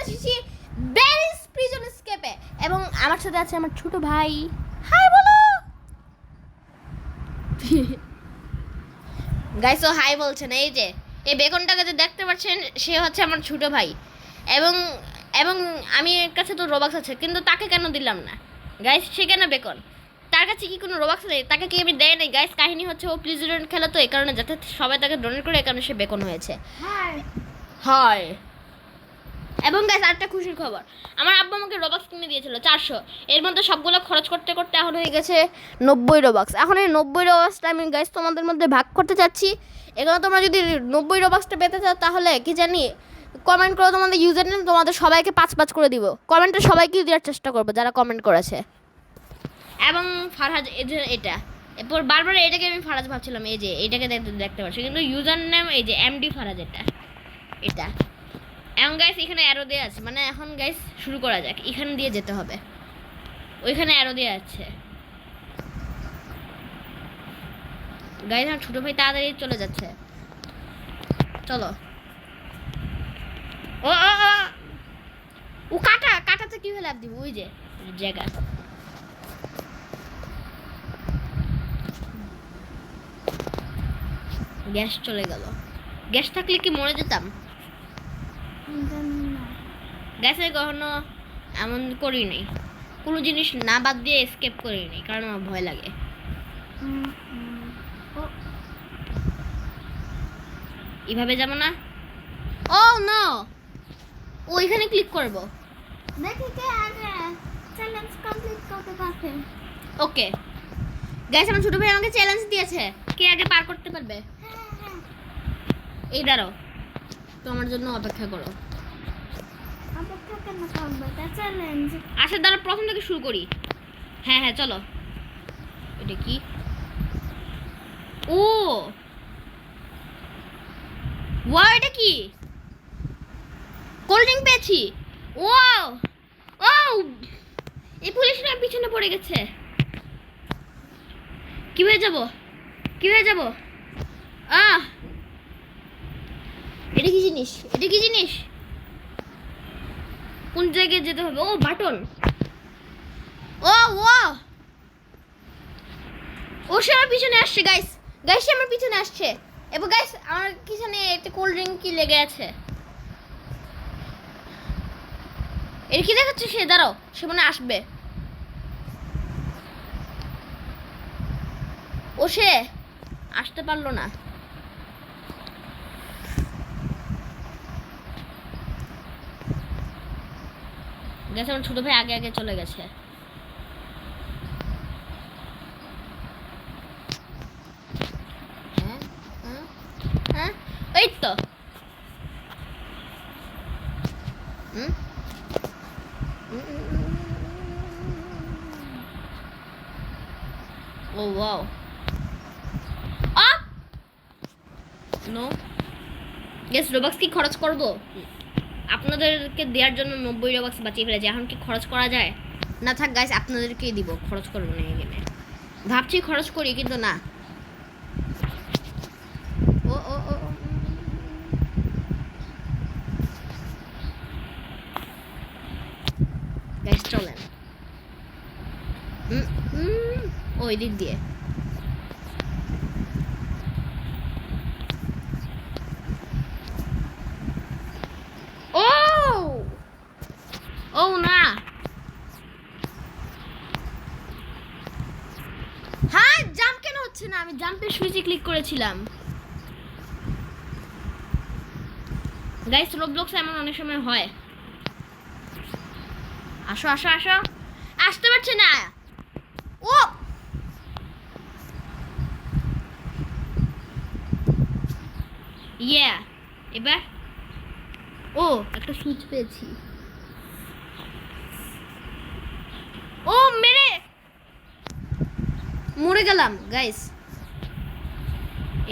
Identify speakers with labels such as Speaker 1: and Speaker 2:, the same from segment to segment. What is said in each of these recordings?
Speaker 1: এসেছি barriers prison এসকেপে এবং আমার সাথে আছে আমার ছোট ভাই। হাই বলো গাইস, ও হাই বলছে না। এই যে এই বেকনটাকে যে দেখতে পাচ্ছেন, সে হচ্ছে আমার ছোট ভাই। এবং এবং আমি এর কাছে তো রোবাক্স আছে, কিন্তু তাকে কেন দিলাম না গাইস? সে কেন বেকন? তার কাছে কি কোনো রোবাক্স নেই? তাকে কি আমি দেয় নাই গাইস? কাহিনী হচ্ছে ও প্রেসিডেন্ট খেলে, তো এই কারণে যাতে সবাই তাকে ডোনেট করে, এই কারণে সে বেকন হয়েছে। হাই। এবং গাইস, আরেকটা খুশির খবর, আমার আব্বু আমাকে রোবাক্স কিনে দিয়েছিল 400। এর মধ্যে সবগুলো খরচ করতে করতে এখন হয়ে গেছে 90 রোবাক্স। এখন এই 90 রোবাক্সটা আমি গাইস তোমাদের মধ্যে ভাগ করতে চাচ্ছি। এখানে তোমরা যদি 90 রোবাক্সটা পেতে চাও, তাহলে কি জানি কমেন্ট করো তোমাদের ইউজার নেম, তোমাদের সবাইকে 5 করে দিব। কমেন্টে সবাইকে দেওয়ার চেষ্টা করবো যারা কমেন্ট করেছে। এবং ফারহাজ, এই যে এটা, এরপর বারবার এটাকে আমি ফারহাজ ভাবছিলাম, এই যে এটাকে দেখতে পাচ্ছি, কিন্তু ইউজার নেম এই যে এমডি ফারহাজ, এটা। এখন গাইস এখানে অ্যারো দেওয়া আছে, মানে এখন গাইস শুরু করা যাক। এখান দিয়ে যেতে হবে, ওইখানে অ্যারো দেওয়া আছে। গাইস আমার ছোট ভাই তাড়াতাড়ি চলে যাচ্ছে, চলো। ও ও ও ও কাটাতে কি লাভ দিব? ওই যে জায়গা। গ্যাস চলে গেল। গ্যাস থাকলে কি মরে যেতাম? গ্যাসে কখনো এমন করি নাই, কোনো জিনিস না বাদ দিয়ে এসকেপ করি নাই, কারণ আমার ভয় লাগে। এভাবে যাবো না। ও নো, ওইখানে ক্লিক করব। ওকে গাইস, আমার ছোট ভাই আমাকে চ্যালেঞ্জ দিয়েছে, কে আগে পার করতে পারবে। এই দাঁড়াও, তোমার জন্য অপেক্ষা করো। আচ্ছা দাঁড়া, প্রথম থেকে শুরু করি। হ্যাঁ হ্যাঁ চলো। এটা কি? ও ওয়াও, এটা কি? কোল্ড ড্রিঙ্ক পেয়েছি। ওয়াও ও, এই পুলিশরা পিছনে পড়ে গেছে। কি হয়ে যাব? কি হয়ে যাব? এটা কি জিনিস? এটা কি জিনিস? কোন জায়গায় যেতে হবে? ও বাটন। ও ওয়াও, ও সে আমার পিছনে আসছে গাইস। গাইস সে আমার পিছনে আসছে। এবার গাইস আমার পিছনে একটা কোল্ড ড্রিঙ্ক কি লেগে আছে। এর কি দেখাচ্ছে? সে দাঁড়াও, সে মনে আসবে। ও সে আসতে পারলো না। গেছে, আমার ছোট ভাই আগে আগে চলে গেছে। হ্যাঁ হ্যাঁ হ্যাঁ, এই তো। ও ওয়াও, নো গেস। রোবাক্স কি খরচ করব? আপনাদেরকে দেওয়ার জন্য 90 রোবাক্স বাঁচিয়ে ফেলেছি। এখন কি খরচ করা যায়? না থাক গাইস, আপনাদেরকেই দিব, খরচ করবো না এই গেমে। ভাবছি খরচ করি, কিন্তু না। ও ও ও গাইস চলেন। ওই দিক দিয়ে। ও ও না, হ্যাঁ জাম্প কেন হচ্ছে না? আমি জাম্পের সুইচে ক্লিক করেছিলাম। গাইস রোবলক্স এমন অনেক সময় হয়। আসো আসো আসো, আসতে পারছে না। ও ইয়া, এবার ও একটা সুইচ পেয়েছি। ও মেরে মরে গেলাম গাইস।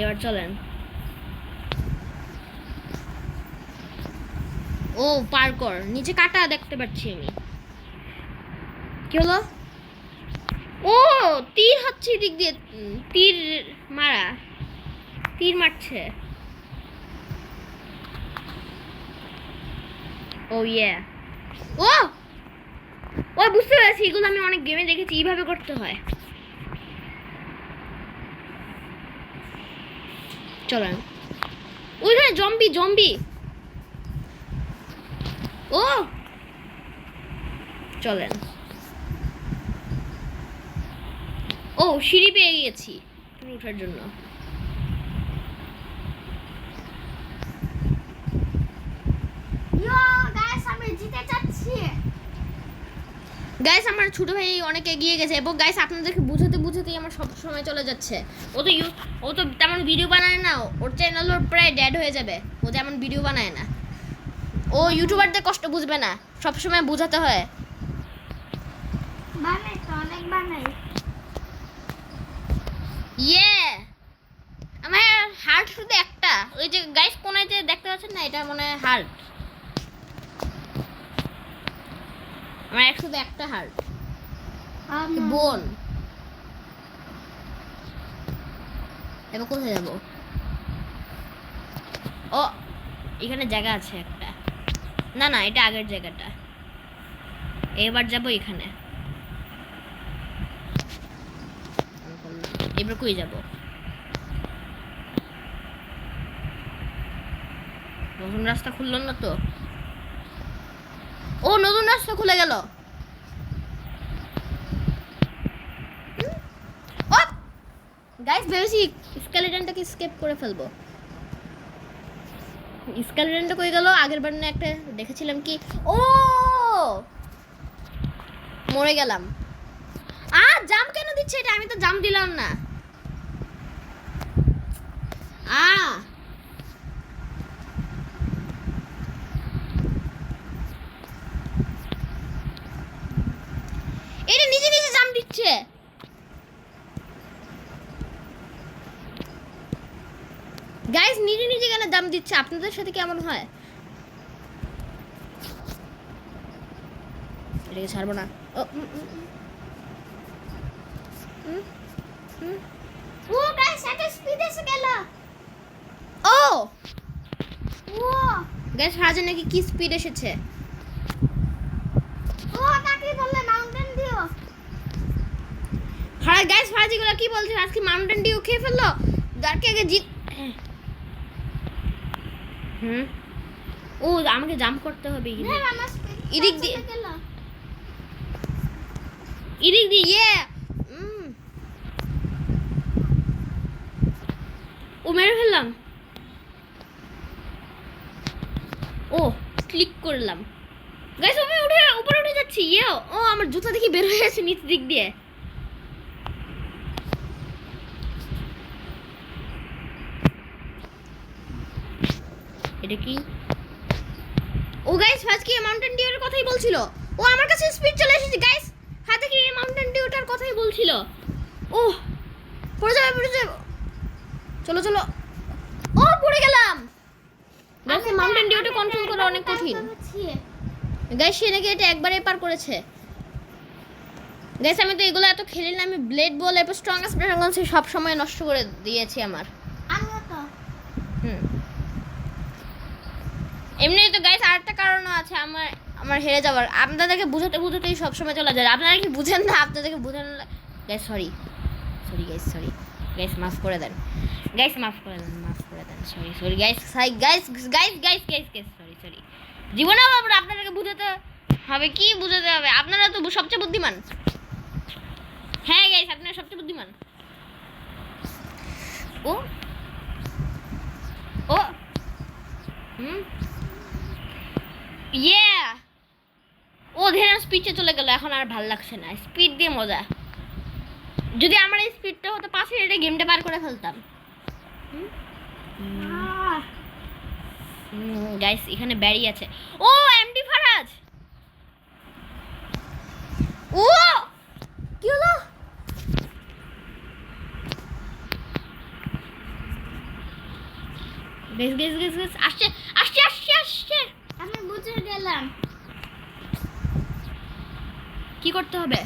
Speaker 1: এবার চলেন। ও পার্কর, নিচে কাটা দেখতে পাচ্ছি আমি। কি হলো? ও তীর হচ্ছে দিক দিয়ে, তীর মারা, তীর মারছে। ও ইয়ে, ও ও বুঝতে পেরেছি, এগুলো আমি অনেক গেমে দেখেছি, এইভাবে করতে হয়। চলেন, ওইখানে জম্বি জম্বি। ও চলেন। ও সিঁড়ি পেয়ে গিয়েছি ওঠার জন্য। গাইস আমার ছোট ভাই অনেক এগিয়ে গেছে, এবং গাইস আপনাদেরকে বুঝাতে বুঝাতেই আমার সব সময় চলে যাচ্ছে। ও তো তেমন ভিডিও বানায় না, ওর চ্যানেল ওর প্রায় ডেড হয়ে যাবে, ও তেমন ভিডিও বানায় না। ও ইউটিউবারদের কষ্ট বুঝবে না, সব সময় বোঝাতে হয়।
Speaker 2: বানাই তো অনেক বানাই।
Speaker 1: ইয়ে, আমার হার্ট শুধু একটা, ওই যে গাইস কোনায় যে দেখতে পাচ্ছেন না, এটা মনে হয় হার্ট। আমার শুধু একটা হার্ট, বোন। এবার কোথায় যাবো? ও এখানে জায়গা আছে একটা, না না এটা আগের জায়গাটা, এবার যাবো এখানে। এবার কই যাব? নতুন রাস্তা খুললো না তো? ও নতুন রাস্তা খুলে গেল। গাইস ভেবেছি স্কেলেটনটাকে স্কেপ করে ফেলবো। স্কেলেটনটা কই গেল? আগের বার না একটা দেখেছিলাম কি, ও মরে গেলাম। জাম কেন দিচ্ছে এটা? আমি তো জাম দিলাম না। এটা নিজে নিজে জাম দিচ্ছে। গাইস নিজে নিজে কেন জাম দিচ্ছে? আপনাদের সাথে কেমন হয়? এটাকে ছাড়বো না।
Speaker 2: ও গাইস একটা স্পিড এসে গেল।
Speaker 1: ও
Speaker 2: ও
Speaker 1: গাইস রাজা নাকি কি স্পিড এসেছে।
Speaker 2: ও তাকে বললে মাউন্টেন ডিউ।
Speaker 1: হ্যাঁ গাইস ফাজিগুলো কি বলছে, আজকে মাউন্টেন ডিউ খেয়ে ফেললো। দাঁড়কে আগে জিত। ও আমাকে জাম্প করতে হবে এদিক দিয়ে, এদিক দিয়ে। ইয়ে ও মেরে ফেললাম। ও ক্লিক করলাম। গাইস আমি উপরে উঠে যাচ্ছি। ইয়ে, ও আমার জুতা দেখি বের হয়ে গেছে নিচ দিক দিয়ে। এটা কি? ও গাইস আজকে মাউন্টেন ডিউর কথাই বলছিল। ও আমার কাছে স্পিড চলে এসেছে গাইস। হাতে কি মাউন্টেন ডিউটার কথাই বলছিল। ও পড়ে যাবে। চলো চলো। ও পড়ে গেলাম। গাইস মাউন্টেন ডিউটা কন্ট্রোল করা অনেক কঠিন। গাইস সে নাকি এটা একবারে পার করেছে। গাইস আমি তো এগুলো এত খেলি না, আমি ব্লেড বল এরপর স্ট্রংগেস্ট ড্রাগন সব সময় নষ্ট করে দিয়েছি আমার।
Speaker 2: আমিও তো।
Speaker 1: এমনি তো গাইস আরেকটা কারণও আছে আমার হেরে যাওয়ার। আপনাদেরকে বুঝাতে বুঝাতেই সবসময় চলে যায়। আপনারা কি বুঝেন না? আপনাদেরকে বোঝানো গাইস সরি গাইস মাফ করে দেন। সরি জীবনে আপনাদেরকে বুঝাতে হবে। কি বুঝাতে হবে? আপনারা তো সবচেয়ে বুদ্ধিমান। হ্যাঁ গাইস আপনারা সবচেয়ে বুদ্ধিমান। ও ও ইয়ে, ও ধীরে স্পিডে চলে গেল। এখন আর ভাল লাগছে না, স্পিড দিয়ে মজা। যদি আমার এই স্পিডটা হতো 5 মিনিটে গেমটা পার করে ফেলতাম। গাইস এখানে ব্যারি আছে। ও এমডি ফারাজ। ও কি হলো? গেস আসছে।
Speaker 2: আমি বুঝে গেলাম
Speaker 1: কি করতে হবে।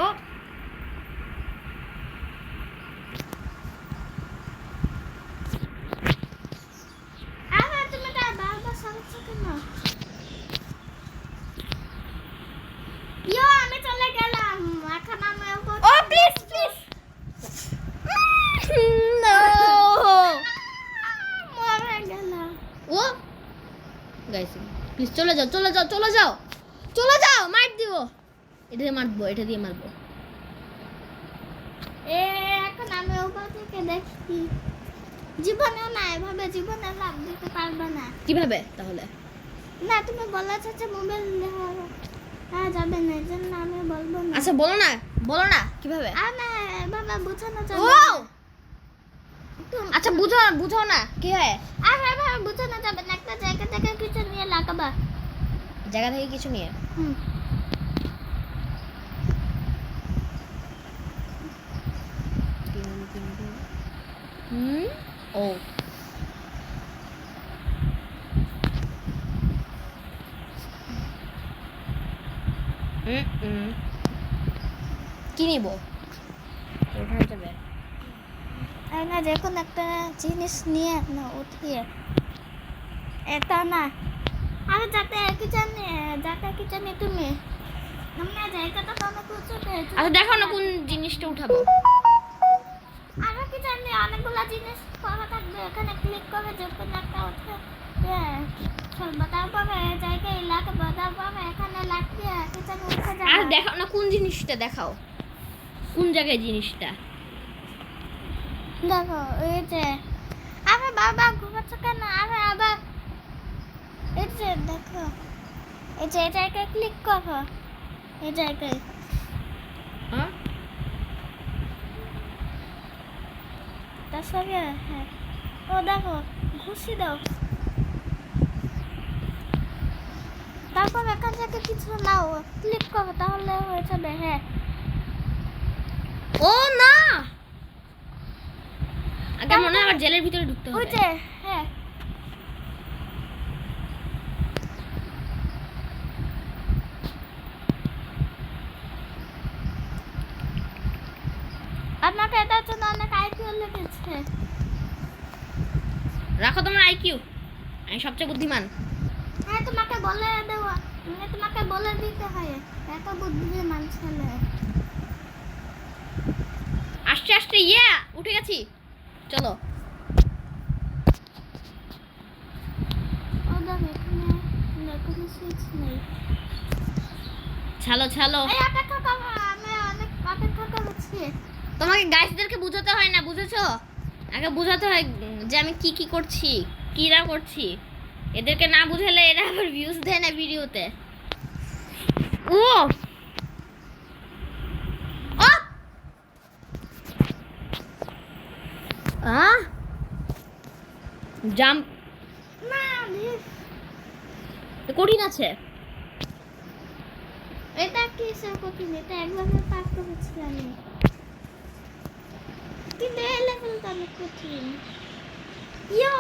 Speaker 1: ও প্লিজ চলে যাও চলে যাও চলে যাও চলে যাও, মার দিব। এটা দিয়ে মারবো, এটা দিয়ে মারবো।
Speaker 2: এখন আমি উপর থেকে দেখি। জীবনে না এভাবে জীবনে লাভ দিতে পারবে না।
Speaker 1: কিভাবে তাহলে?
Speaker 2: না তুমি বলেছো যে মোবাইল যাবে না, এই জন্য আমি বলবো না।
Speaker 1: আচ্ছা বলো না, বলো না কিভাবে।
Speaker 2: আর না বাবা বুঝানো যাবে
Speaker 1: ও
Speaker 2: না।
Speaker 1: আচ্ছা বুঝো বুঝো না কি হয়।
Speaker 2: আর বাবা বুঝানো যাবে না, একটা জায়গা থেকে কিছু নিয়ে লাগাবা।
Speaker 1: জায়গা থেকে কিছু নিয়ে।
Speaker 2: হুম।
Speaker 1: হুম ও কি নিব? ওখানে যাবে।
Speaker 2: আর না যে কোনো একটা জিনিস নিয়ে না উঠিয়ে এটা না আর যাতে কি জানি তুমি আমরা জায়গাটা তো অনেক উঁচুতে।
Speaker 1: আচ্ছা দেখো না কোন জিনিসটা উঠাবো।
Speaker 2: আরো কি জানি অনেকগুলো জিনিস করা থাকবে, এখানে ক্লিক করে যে কোনো একটা উঠে চলবো, তারপরে জায়গায় লাগাবো, তারপরে এখানে লাগিয়ে কি জানি উঠে
Speaker 1: আর
Speaker 2: যাবে।
Speaker 1: দেখাও না কোন জিনিসটা, দেখাও কোন জায়গায় জিনিসটা।
Speaker 2: দেখো এই যে আরে বাবা ঘুমাচ্ছ কেন? আরে আবার এই যে দেখো এই যে এই জায়গায় ক্লিক করো, এই জায়গায়
Speaker 1: হ্যাঁ
Speaker 2: তারপরে হ্যাঁ ও দেখো ঘুষি দাও, তারপর এখান থেকে কিছু নাও ক্লিক করো, তাহলে হয়ে যাবে। হ্যাঁ
Speaker 1: ও না, আগে মনে হয় আমার জেলের ভিতরে ঢুকতে
Speaker 2: ওই
Speaker 1: হবে।
Speaker 2: যে হ্যাঁ আপনাকে এটার জন্য অনেক আইকিউ লেগেছে।
Speaker 1: রাখো তোমার আইকিউ, আমি সবচেয়ে বুদ্ধিমান।
Speaker 2: হ্যাঁ তোমাকে বলে দেওয়া, মানে তোমাকে বলে দিতে হয় এত বুদ্ধিমান ছেলে।
Speaker 1: আস্তে আস্তে ইয়া উঠে গেছি, চলো।
Speaker 2: ও দেখো এখানে কোনো সুইচ নেই।
Speaker 1: ছালো ছালো।
Speaker 2: এই অপেক্ষা করো, আমি অনেক অপেক্ষা করছি।
Speaker 1: তোমাকে গাইসদেরকে বোঝাতে হয় না, বুঝেছো? আগে বোঝাতে হয় যে আমি কি কি করছি, কি না করছি। এদেরকে না বুঝালে এরা আবার ভিউজ দেয় না ভিডিওতে। ও জাম্প
Speaker 2: না
Speaker 1: কঠিন আছে।
Speaker 2: এটা কি সে কঠিন, এটা একভাবে পার করেছি আমি, কিন্তু এই লেভেলটা অনেক কঠিন। ইয়ো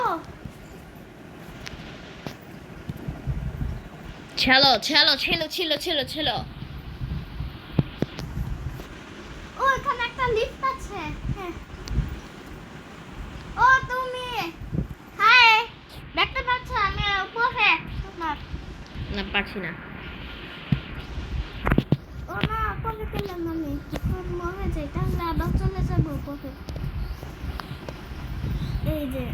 Speaker 1: ছেলো ছেলো ছেলো ছেলো ছেলো ছেলো।
Speaker 2: ও এখানে একটা লিফট আছে। হ্যাঁ ও তুমি হাই দেখতে পাচ্ছ আমি উপরে তোমার?
Speaker 1: না পারছি না।
Speaker 2: ও না উপরে গেলাম আমি, মরে যাই তাহলে আবার চলে যাবো উপরে। এই যে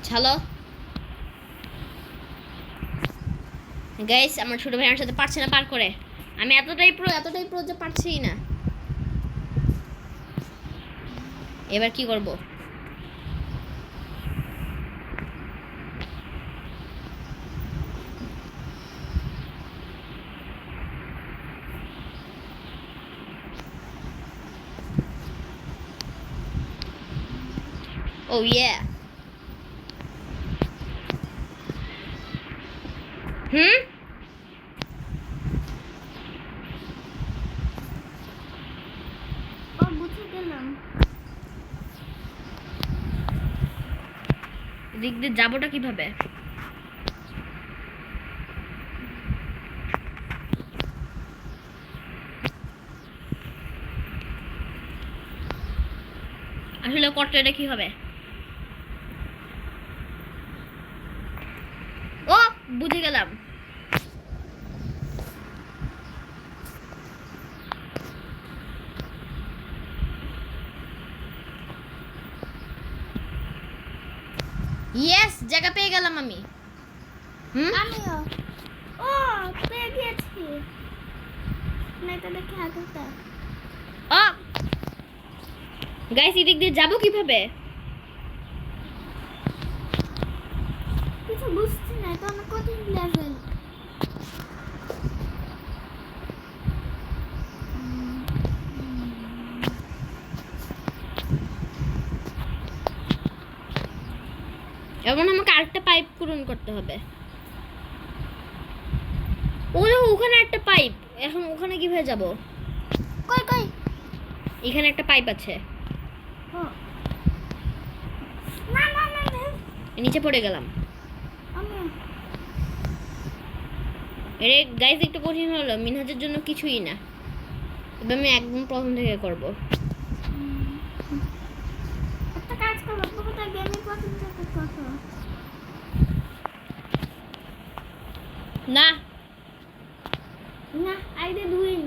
Speaker 1: ছালো গাইস, আমার ছোট ভাই আমার সাথে পারছে না পার করে। আমি এতটাই প্রো যে পারছিই না। এবার কি করব? Oh yeah.
Speaker 2: ও বুঝে গেলাম।
Speaker 1: দিক দিয়ে যাবোটা কিভাবে? আসলে করতে এটা কি হবে? ও বুঝে গেলাম। জায়গা পেয়ে গেলাম আমি। হুম,
Speaker 2: আমিও। ও পেয়ে গিয়েছি। না এটা দেখি আগেটা।
Speaker 1: ও গাইস, এদিক দিয়ে যাবো কিভাবে?
Speaker 2: কিছু বুঝছি না, এটা অনেক কঠিন লেভেল।
Speaker 1: এখন আমাকে আরেকটা পাইপ পূরণ করতে হবে। ও দেখো, ওখানে একটা পাইপ। এখন ওখানে কিভাবে যাব?
Speaker 2: কই কই?
Speaker 1: এখানে একটা পাইপ আছে।
Speaker 2: ও না না না না,
Speaker 1: নিচে পড়ে গেলাম।
Speaker 2: আমিও।
Speaker 1: এরে গাইস, একটু কঠিন হলো, মিনহাজের জন্য কিছুই না। এবার আমি একদম প্রথম থেকে করব।
Speaker 2: একটা কাজ করো, পুরোটা গেমের প্রথম থেকে করো।
Speaker 1: না,
Speaker 2: না আইডে দুইন।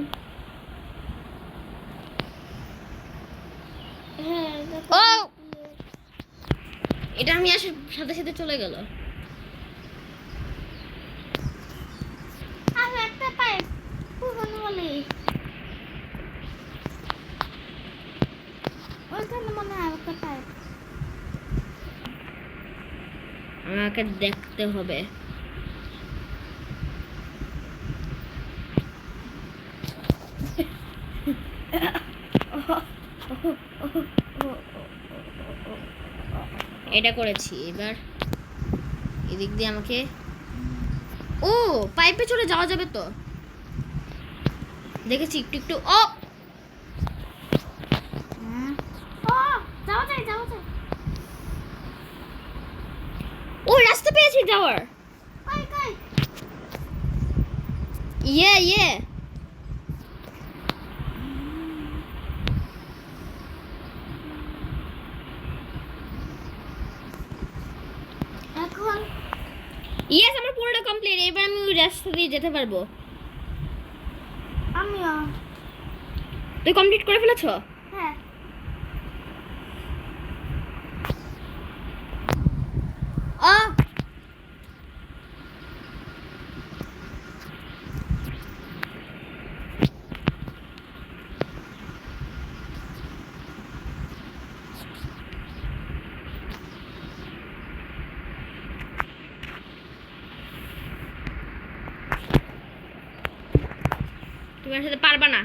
Speaker 2: হ্যাঁ এটা তো-
Speaker 1: ও! এটা আমি আসার সাথে সাথে চলে গেল।
Speaker 2: আর একটা পাইপ পুরনো বলে ওইখানে মনে হয় একটা পাইপ।
Speaker 1: আমাকে দেখতে হবে। এটা করেছি। এবার এদিক দিয়ে আমাকে, ও পাইপে চলে যাওয়া যাবে তো, দেখেছি একটু একটু। ও
Speaker 2: ও যাও যাই যাও যাই।
Speaker 1: ও রাস্তা পেয়েছি যাওয়ার।
Speaker 2: কই কই?
Speaker 1: ইয়ে ইয়ে
Speaker 2: এখন
Speaker 1: ইয়েস, আমার পুরোটা কমপ্লিট। এবার আমি ওই রাস্তা দিয়ে যেতে পারবো।
Speaker 2: আমিও।
Speaker 1: তুই কমপ্লিট করে ফেলেছো?
Speaker 2: হ্যাঁ
Speaker 1: ও তুমি আমার সাথে পারবা না।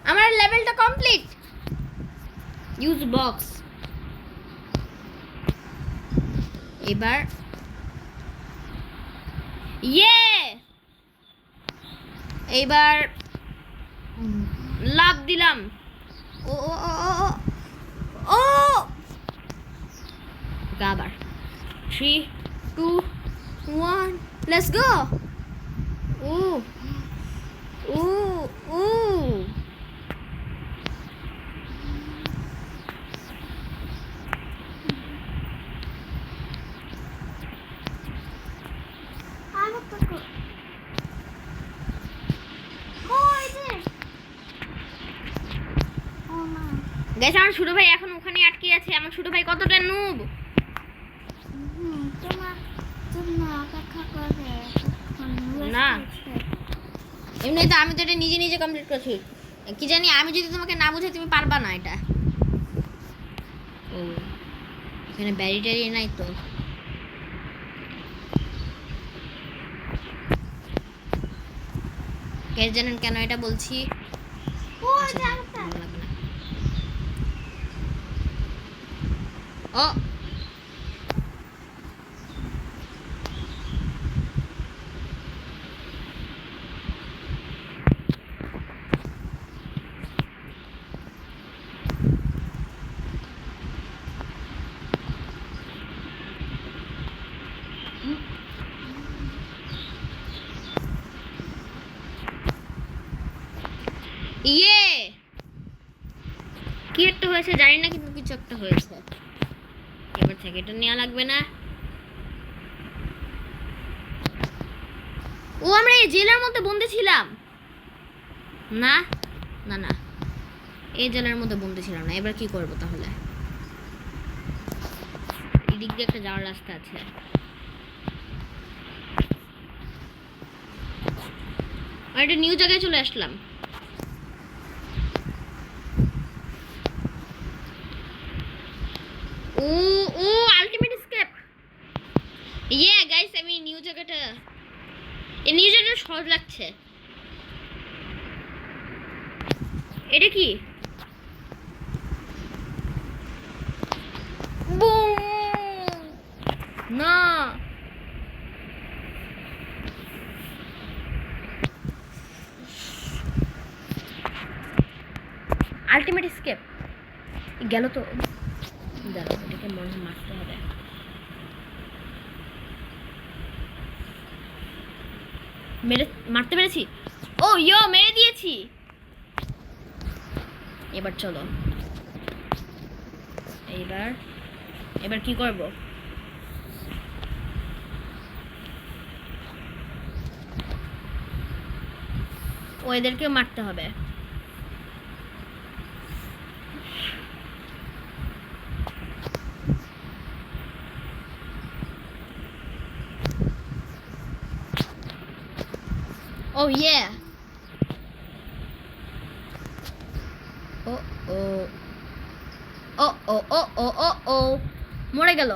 Speaker 1: আমার লেভেলটা কমপ্লিট। Use box. এবার ইয়ে, এইবার লাভ দিলাম। ও ও ও ও ও ও আবার 3 2 1 লেটস গো। ও ও ও
Speaker 2: আর একটা কর। ও এই যে ও না
Speaker 1: গাইস, আমার ছোট ভাই এখন ওখানে আটকে আছে। আমার ছোট ভাই কতটা নুব।
Speaker 2: তোমার জন্য অপেক্ষা করে এখন
Speaker 1: না।
Speaker 2: wait
Speaker 1: এমনি তো আমি তো এটা নিজে নিজে কমপ্লিট করছি। কি জানি, আমি যদি তোমাকে না বুঝাই তুমি পারবা না এটা। ও এখানে ব্যারিটারি নাই তো। কে জানেন কেন এটা বলছি?
Speaker 2: ও এই যে আরেকটা।
Speaker 1: ভালো লাগবে না। ও ইয়ে, কি একটা হয়েছে জানি না, কিন্তু কিছু একটা হয়েছে। এবার থেকে এটা নেওয়া লাগবে না। ও আমরা এই জেলার মধ্যে বন্দি ছিলাম না? না না, এই জেলার মধ্যে বন্দি ছিলাম না। এবার কি করব তাহলে? দিক দিয়ে একটা যাওয়ার রাস্তা আছে। আর একটা নিউ জায়গায় চলে আসলাম। ও ও আলটিমেট স্কেপ। ইয়ে গাইস, আমি নিউ জায়গাটা, এই নিউ জায়গাটা সহজ লাগছে। এটা কি? বুম! না, আলটিমেট স্কেপ গেল তো। দাঁড়াও, এটাকে মনে হয় মারতে হবে। মারতে পেরেছি। ও ইয়ো, মেরে দিয়েছি। এবার চলো, এবার কি করব? ও এদেরকে মারতে হবে। ও ইয়ে, ও ও ও ও ও ও ও ও মরে গেল।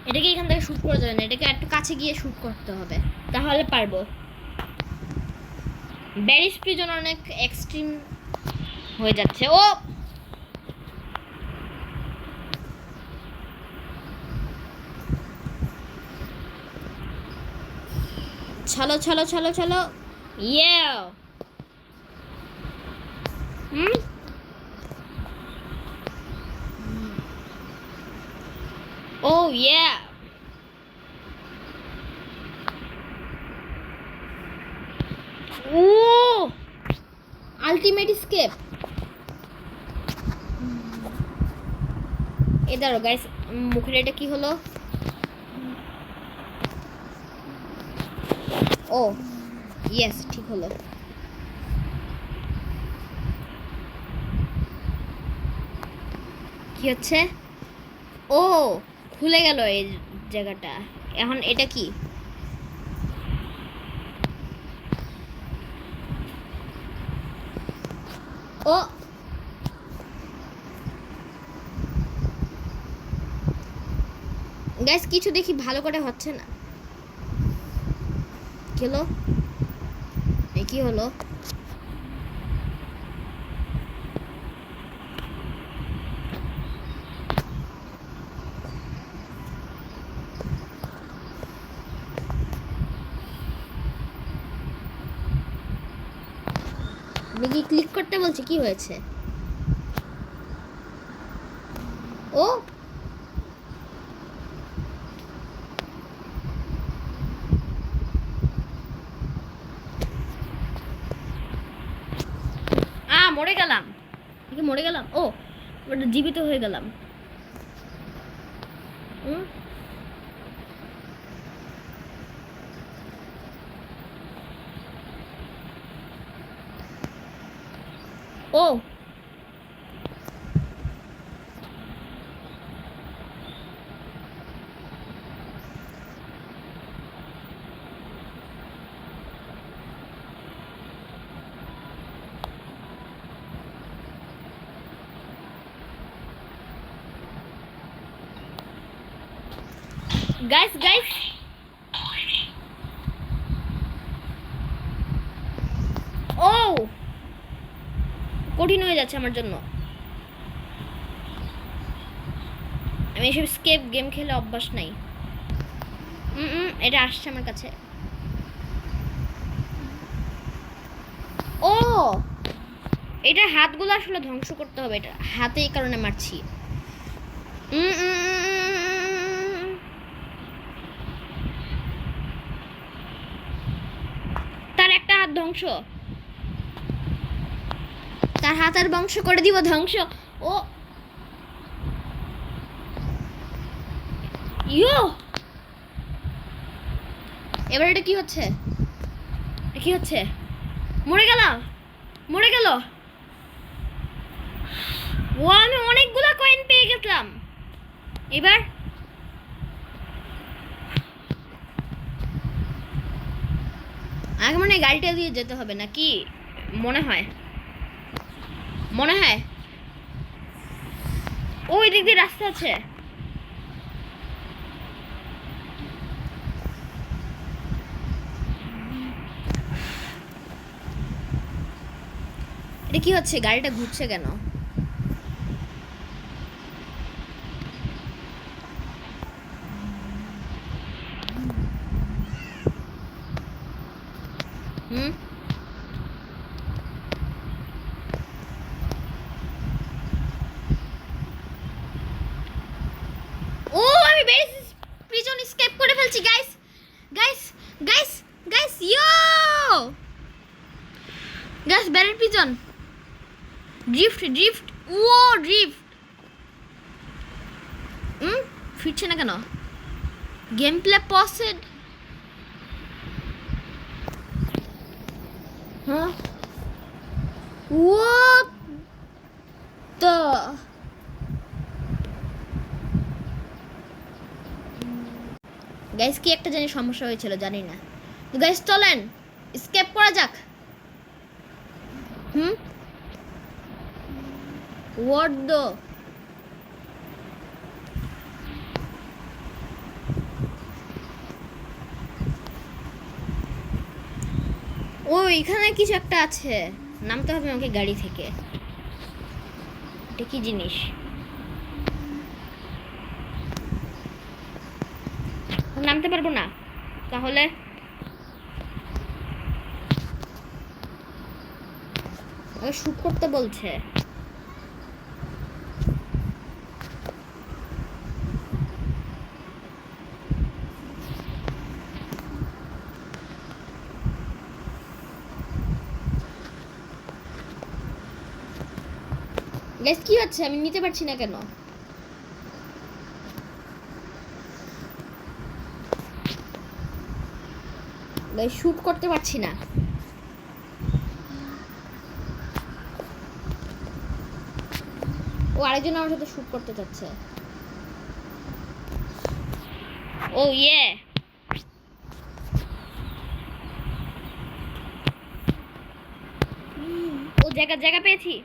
Speaker 1: এটাকে এখান থেকে শুট করা যাবে না, এটাকে একটু কাছে গিয়ে শুট করতে হবে, তাহলে পারবো। ব্যারিস প্রিজন অনেক এক্সট্রিম হয়ে যাচ্ছে। ও চলো চলো চলো চলো, ইয়ে ও ইয়ে, ও আলটিমেট স্কেপ। এ দাঁড়ো গাইস, মুখের এটা কি হলো? ও ইয়েস, ঠিক হলো। কি হচ্ছে? ও খুলে গেল এই জায়গাটা। এখন এটা কি? ও গাইস, কিছু দেখি ভালো করে হচ্ছে না। কি হলো? এ কি হলো? দেখি, ক্লিক করতে বলছে, কি হয়েছে? ও মরে গেলাম। মরে গেলাম। ও ওটা জীবিত হয়ে গেলাম। ও গাইস গাইস, ও কঠিন হয়ে যাচ্ছে আমার জন্য। আমি এসব স্কেপ গেম খেলে অভ্যাস নাই। এটা আসছে আমার কাছে। ও এটা হাতগুলো আসলে ধ্বংস করতে হবে, এটা হাতে এই কারণে মারছি। তার একটা হাত ধ্বংস, তার হাত আর বংশ করে দিব ধ্বংস। ও ইয়ো এবার এটা কি হচ্ছে? কি হচ্ছে? মরে গেলাম, মরে গেল। ও আমি অনেকগুলো কয়েন পেয়ে গেলাম। এবার আগে মনে হয় গাড়িটা দিয়ে যেতে হবে নাকি? মনে হয় ওই দিক দিয়ে রাস্তা আছে। এটা কি হচ্ছে? গাড়িটা ঘুরছে কেন? হুম, ও আমি প্রিজন এসকেপ করে ফেলছি। Guys guys guys guys yo guys, barrel prison drift ও ড্রিফট। ফিরছে না কেন? Game play paused. হ্যাঁ, what the গাইস, কি একটা জানি সমস্যা হয়েছিল জানি না। তো গাইস চলেন স্কেপ করা যাক। what the ও এখানে কিছু একটা আছে, নামতে হবে আমাকে গাড়ি থেকে। এটা কি জিনিস? নামতে পারবো না তাহলে? শুট করতে বলছে। গাইস কি হচ্ছে? আমি নিতে পারছি না কেন? গাইস শুট করতে পারছি না। ও আরেকজন আমার সাথে শুট করতে চাচ্ছে। ও ইয়ে, ও জায়গা পেয়েছি।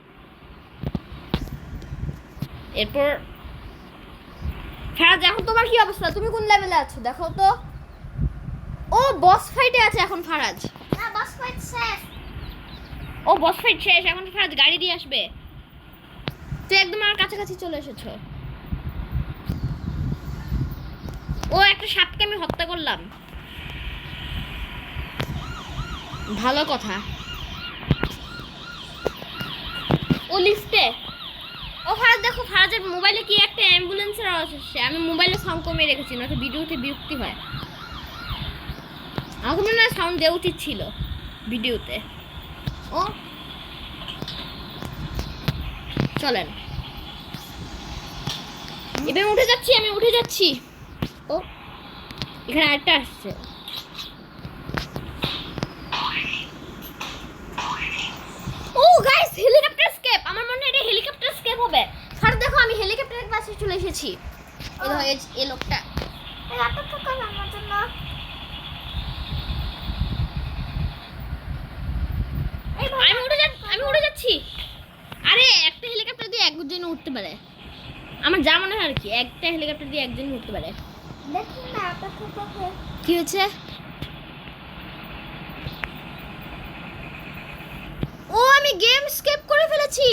Speaker 1: এরপর ফারাজ, এখন তোমার কি অবস্থা? তুমি কোন লেভেলে আছো দেখো তো। ও বস ফাইটে আছে এখন ফারাজ।
Speaker 2: না, বস ফাইট শেষ।
Speaker 1: ও বস ফাইট শেষ, এখন ফারাজ গাড়ি দিয়ে আসবে। তুই একদম আমার কাছাকাছি চলে এসেছো। ও একটা সাপকে আমি হত্যা করলাম, ভালো কথা। ও লিফটে। ও ফারাজ দেখো, ফারাজের মোবাইলে কি একটা অ্যাম্বুলেন্সের আওয়াজ আসছে। আমি মোবাইলে সাউন্ড কমিয়ে রেখেছি, নয়তো ভিডিওতে বিরক্তি হয়। আমাকে মনে হয় সাউন্ড দেওয়া উচিত ছিল ভিডিওতে। ও চলেন, এবার আমি উঠে যাচ্ছি। ও এখানে আরেকটা আসছে। ও গাইস, হেলিকপ্টার স্কেপ। আমার মনে হয় এটা হেলিকপ্টার স্কেপ হবে। স্যার দেখো, আমি হেলিকপ্টারের কাছে চলে এসেছি। এই দেখো এই লোকটা।
Speaker 2: এই অপেক্ষা করো আমার জন্য।
Speaker 1: আমি উড়ে যাচ্ছি। আরে একটা হেলিকপ্টার দিয়ে একজন উঠতে পারে, আমার যা মনে হয় আর কি। একটা হেলিকপ্টার দিয়ে একজন উঠতে পারে।
Speaker 2: দেখি না, অপেক্ষা করো।
Speaker 1: কি হয়েছে? ও আমি গেম স্কেপ করে ফেলেছি।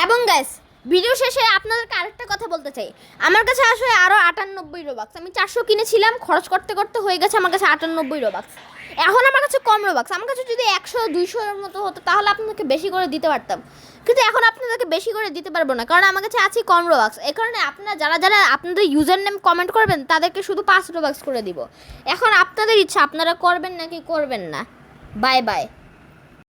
Speaker 1: এবং গাইস, ভিডিও শেষে আপনাদেরকে আরেকটা কথা বলতে চাই। আমার কাছে আসলে আরও 98 রোবাক্স। আমি 400 কিনেছিলাম, খরচ করতে করতে হয়ে গেছে আমার কাছে 98 রোবাক্স। এখন আমার কাছে কম রোবাক্স। আমার কাছে যদি 100-200 মতো হতো তাহলে আপনাদেরকে বেশি করে দিতে পারতাম, কিন্তু এখন আপনাদেরকে বেশি করে দিতে পারবো না, কারণ আমার কাছে আছে কম রোবাক্স। এই কারণে আপনারা যারা আপনাদের ইউজার নেম কমেন্ট করবেন তাদেরকে শুধু 5 রোবাক্স করে দিব। এখন আপনাদের ইচ্ছা, আপনারা করবেন নাকি করবেন না। Bye bye.